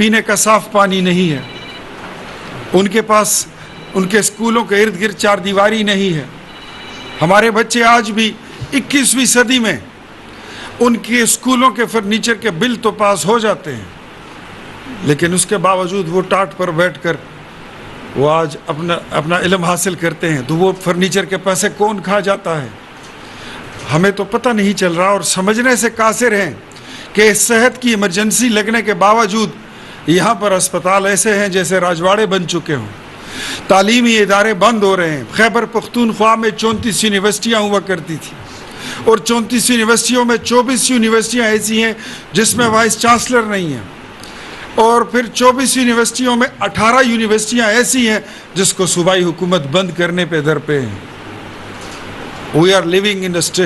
پینے کا صاف پانی نہیں ہے، ان کے پاس ان کے اسکولوں کے ارد گرد چار دیواری نہیں ہے۔ ہمارے بچے آج بھی 21ویں صدی میں ان کے اسکولوں کے فرنیچر کے بل تو پاس ہو جاتے ہیں، لیکن اس کے باوجود وہ ٹاٹ پر بیٹھ کر وہ آج اپنا علم حاصل کرتے ہیں، تو وہ فرنیچر کے پیسے کون کھا جاتا ہے؟ ہمیں تو پتہ نہیں چل رہا، اور سمجھنے سے قاصر ہیں کہ صحت کی ایمرجنسی لگنے کے باوجود یہاں پر اسپتال ایسے ہیں جیسے راجواڑے بن چکے ہوں، تعلیمی ادارے بند ہو رہے ہیں۔ خیبر پختونخوا میں 34 یونیورسٹیاں ہوا کرتی تھیں، اور 34 یونیورسٹیوں میں 24 یونیورسٹیاں ایسی ہیں جس میں وائس چانسلر نہیں ہیں، اور پھر 24 یونیورسٹیوں میں 18 یونیورسٹیاں ایسی ہیں جس کو صوبائی حکومت بند کرنے پہ در پہ ہیں۔ We are living in the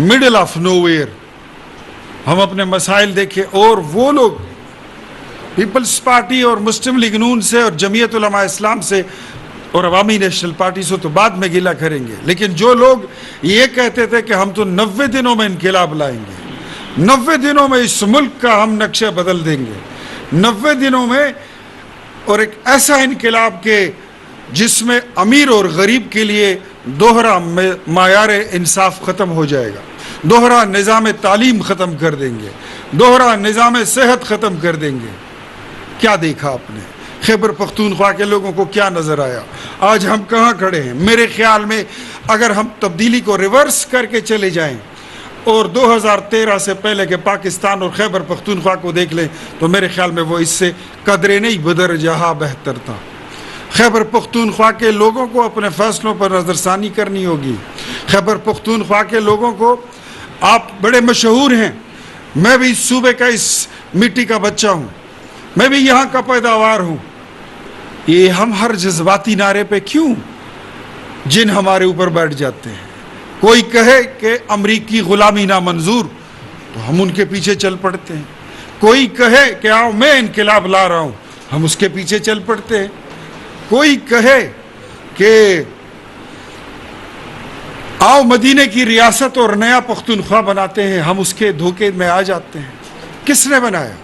middle of nowhere۔ ہم اپنے مسائل دیکھیں، اور وہ لوگ پیپلز پارٹی اور مسلم لیگ نون سے اور جمعیت علماء اسلام سے اور عوامی نیشنل پارٹی سے تو بعد میں گلہ کریں گے، لیکن جو لوگ یہ کہتے تھے کہ ہم تو 90 دنوں میں انقلاب لائیں گے، 90 دنوں میں اس ملک کا ہم نقشہ بدل دیں گے، 90 دنوں میں، اور ایک ایسا انقلاب کے جس میں امیر اور غریب کے لیے دوہرا معیار انصاف ختم ہو جائے گا، دوہرا نظام تعلیم ختم کر دیں گے، دوہرا نظام صحت ختم کر دیں گے۔ کیا دیکھا آپ نے؟ خیبر پختونخوا کے لوگوں کو کیا نظر آیا؟ آج ہم کہاں کھڑے ہیں؟ میرے خیال میں اگر ہم تبدیلی کو ریورس کر کے چلے جائیں اور 2013 سے پہلے کے پاکستان اور خیبر پختونخوا کو دیکھ لیں تو میرے خیال میں وہ اس سے قدرے نہیں بدر جہاں بہتر تھا۔ خیبر پختونخوا کے لوگوں کو اپنے فیصلوں پر نظر ثانی کرنی ہوگی۔ خیبر پختونخوا کے لوگوں کو، آپ بڑے مشہور ہیں، میں بھی اس صوبے کا، اس مٹی کا بچہ ہوں، میں بھی یہاں کا پیداوار ہوں، یہ ہم ہر جذباتی نعرے پہ کیوں جن ہمارے اوپر بیٹھ جاتے ہیں؟ کوئی کہے کہ امریکی غلامی نامنظور تو ہم ان کے پیچھے چل پڑتے ہیں، کوئی کہے کہ آؤ میں انقلاب لا رہا ہوں، ہم اس کے پیچھے چل پڑتے ہیں، کوئی کہے کہ آؤ مدینے کی ریاست اور نیا پختونخوا بناتے ہیں، ہم اس کے دھوکے میں آ جاتے ہیں۔ کس نے بنایا؟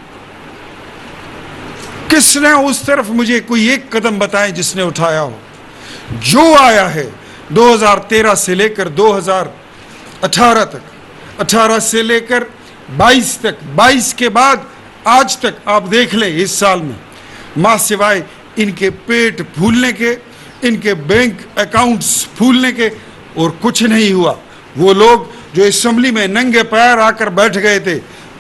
کس نے اس طرف مجھے کوئی ایک قدم بتائیں جس نے اٹھایا ہو؟ جو آیا ہے 2013 سے لے کر 2018 تک، 18 سے لے کر 22 تک، 22 کے بعد آج تک آپ دیکھ لیں اس سال میں، ماں سوائے ان کے پیٹ پھولنے کے، ان کے بینک اکاؤنٹس پھولنے کے، اور کچھ نہیں ہوا۔ وہ لوگ جو اسمبلی میں ننگے پیر آ کر بیٹھ گئے تھے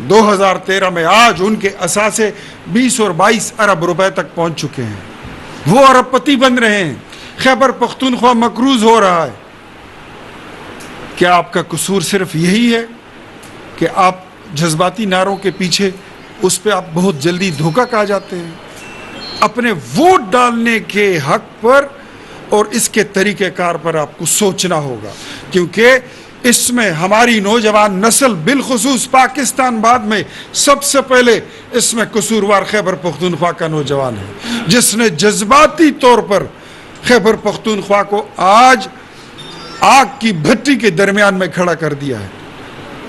2013 میں، آج ان کے اثاثے 20 اور 22 ارب روپے تک پہنچ چکے ہیں، وہ ارب پتی بن رہے ہیں، خیبر پختونخوا مقروض ہو رہا ہے۔ کیا آپ کا قصور صرف یہی ہے کہ آپ جذباتی نعروں کے پیچھے اس پہ آپ بہت جلدی دھوکہ کھا جاتے ہیں؟ اپنے ووٹ ڈالنے کے حق پر اور اس کے طریقہ کار پر آپ کو سوچنا ہوگا، کیونکہ اس میں ہماری نوجوان نسل، بالخصوص پاکستان بعد میں سب سے پہلے اس میں قصوروار خیبر پختونخوا کا نوجوان ہے، جس نے جذباتی طور پر خیبر پختونخوا کو آج آگ کی بھٹی کے درمیان میں کھڑا کر دیا ہے۔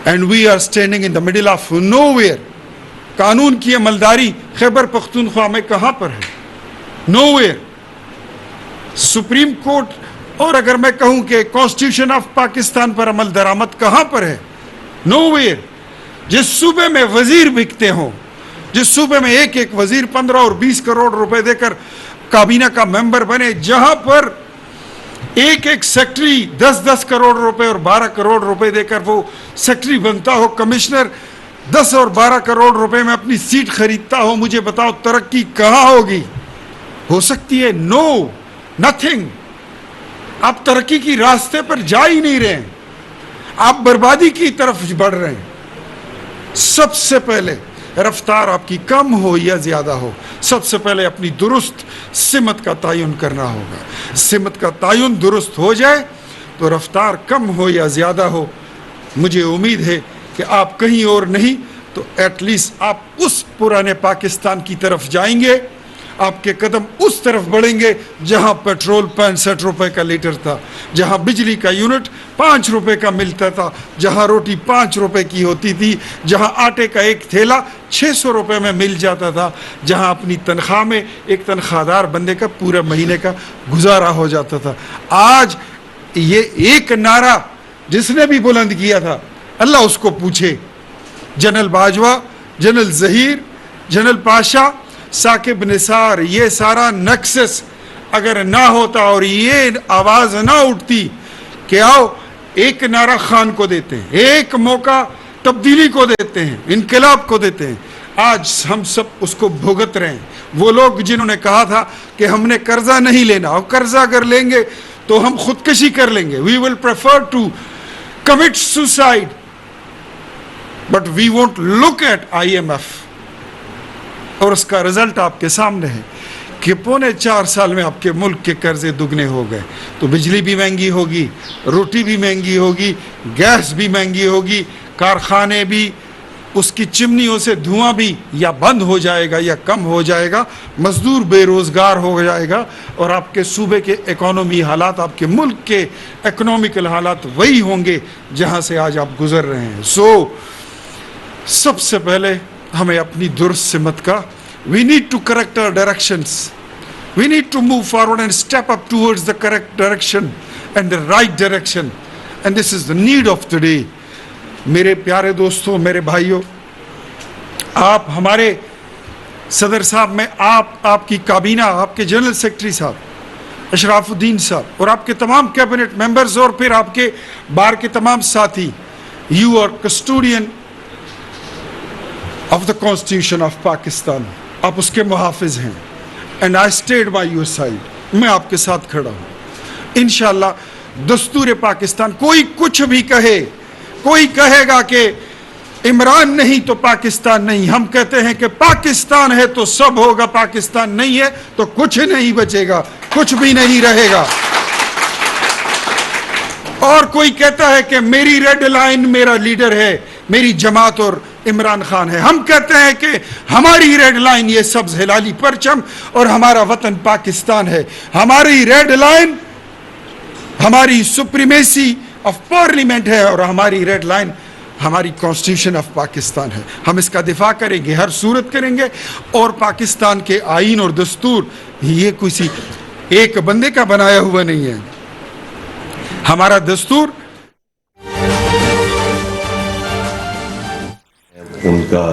And we are standing in the middle of nowhere. قانون کی عملداری خیبر پختونخوا میں کہاں پر ہے؟ Know where. سپریم کورٹ، اور اگر میں کہوں کہ کانسٹیٹیوشن آف پاکستان پر عمل درآمد کہاں پر ہے؟ Know where. جس صوبے میں وزیر بکتے ہوں، جس صوبے میں ایک ایک وزیر 15 اور 20 کروڑ روپے دے کر کابینہ کا ممبر بنے، جہاں پر ایک ایک سیکٹری 10 کروڑ روپے اور 12 کروڑ روپے دے کر وہ سیکٹری بنتا ہو، کمشنر 10 اور 12 کروڑ روپے میں اپنی سیٹ خریدتا ہو، مجھے بتاؤ ترقی کہاں ہوگی؟ ہو سکتی ہے؟ نو، نتھنگ۔ آپ ترقی کی راستے پر جا ہی نہیں رہے ہیں، آپ بربادی کی طرف بڑھ رہے ہیں۔ سب سے پہلے رفتار آپ کی کم ہو یا زیادہ ہو، سب سے پہلے اپنی درست سمت کا تعین کرنا ہوگا۔ سمت کا تعین درست ہو جائے تو رفتار کم ہو یا زیادہ ہو، مجھے امید ہے کہ آپ کہیں اور نہیں تو ایٹ لیسٹ آپ اس پرانے پاکستان کی طرف جائیں گے، آپ کے قدم اس طرف بڑھیں گے جہاں پیٹرول 65 روپے کا لیٹر تھا, جہاں بجلی کا یونٹ 5 روپے کا ملتا تھا, جہاں روٹی 5 روپے کی ہوتی تھی, جہاں آٹے کا ایک تھیلا 600 روپے میں مل جاتا تھا, جہاں اپنی تنخواہ میں ایک تنخواہ دار بندے کا پورا مہینے کا گزارا ہو جاتا تھا. آج یہ ایک نعرہ جس نے بھی بلند کیا تھا, اللہ اس کو پوچھے, general Bajwa, general Zaheer, general Pasha, Saqib Nisar, یہ سارا نکسس اگر نہ ہوتا اور یہ آواز نہ اٹھتی کہ آؤ ایک نعرہ خان کو دیتے ہیں, ایک موقع تبدیلی کو دیتے ہیں, انقلاب کو دیتے ہیں, آج ہم سب اس کو بھگت رہے ہیں. وہ لوگ جنہوں نے کہا تھا کہ ہم نے قرضہ نہیں لینا, اور قرضہ اگر لیں گے تو ہم خودکشی کر لیں گے, we will prefer to commit suicide, but we won't look at IMF. اور اس کا رزلٹ آپ کے سامنے ہے کہ 4.25 سال میں آپ کے ملک کے قرضے دگنے ہو گئے. تو بجلی بھی مہنگی ہوگی, روٹی بھی مہنگی ہوگی, گیس بھی مہنگی ہوگی, کارخانے بھی, اس کی چمنیوں سے دھواں بھی یا بند ہو جائے گا یا کم ہو جائے گا, مزدور بے روزگار ہو جائے گا, اور آپ کے صوبے کے اکانومی حالات, آپ کے ملک کے اکنامیکل حالات وہی ہوں گے جہاں سے آج آپ گزر رہے ہیں. سب سے پہلے ہمیں اپنی درست سمت کا, we need to correct our directions, we need to move forward and step up towards the correct direction and the right direction, and this is the need of today. میرے پیارے دوستوں, میرے بھائیوں, آپ ہمارے صدر صاحب میں آپ کی کابینہ, آپ کے جنرل سیکرٹری صاحب اشراف الدین صاحب اور آپ کے تمام کیبنٹ ممبرز اور پھر آپ کے بار کے تمام ساتھی, you are custodian of the constitution of Pakistan, آپ اس کے محافظ ہیں, and I stand by your side, میں آپ کے ساتھ کھڑا ہوں. انشاءاللہ دستور پاکستان, کوئی کچھ بھی کہے, کوئی کہے گا کہ عمران نہیں تو پاکستان نہیں, ہم کہتے ہیں کہ پاکستان ہے تو سب ہوگا, پاکستان نہیں ہے تو کچھ نہیں بچے گا, کچھ بھی نہیں رہے گا. اور کوئی کہتا ہے کہ میری ریڈ لائن میرا لیڈر ہے, میری جماعت اور عمران خان ہے, ہم کہتے ہیں کہ ہماری ریڈ لائن یہ سبز ہلالی پرچم اور ہمارا وطن پاکستان ہے. ہماری ریڈ لائن ہماری سپریمیسی آف پارلیمنٹ ہے, اور ہماری ریڈ لائن ہماری کانسٹیٹیوشن آف پاکستان ہے. ہم اس کا دفاع کریں گے, ہر صورت کریں گے. اور پاکستان کے آئین اور دستور یہ کسی ایک بندے کا بنایا ہوا نہیں ہے. ہمارا دستور ان کا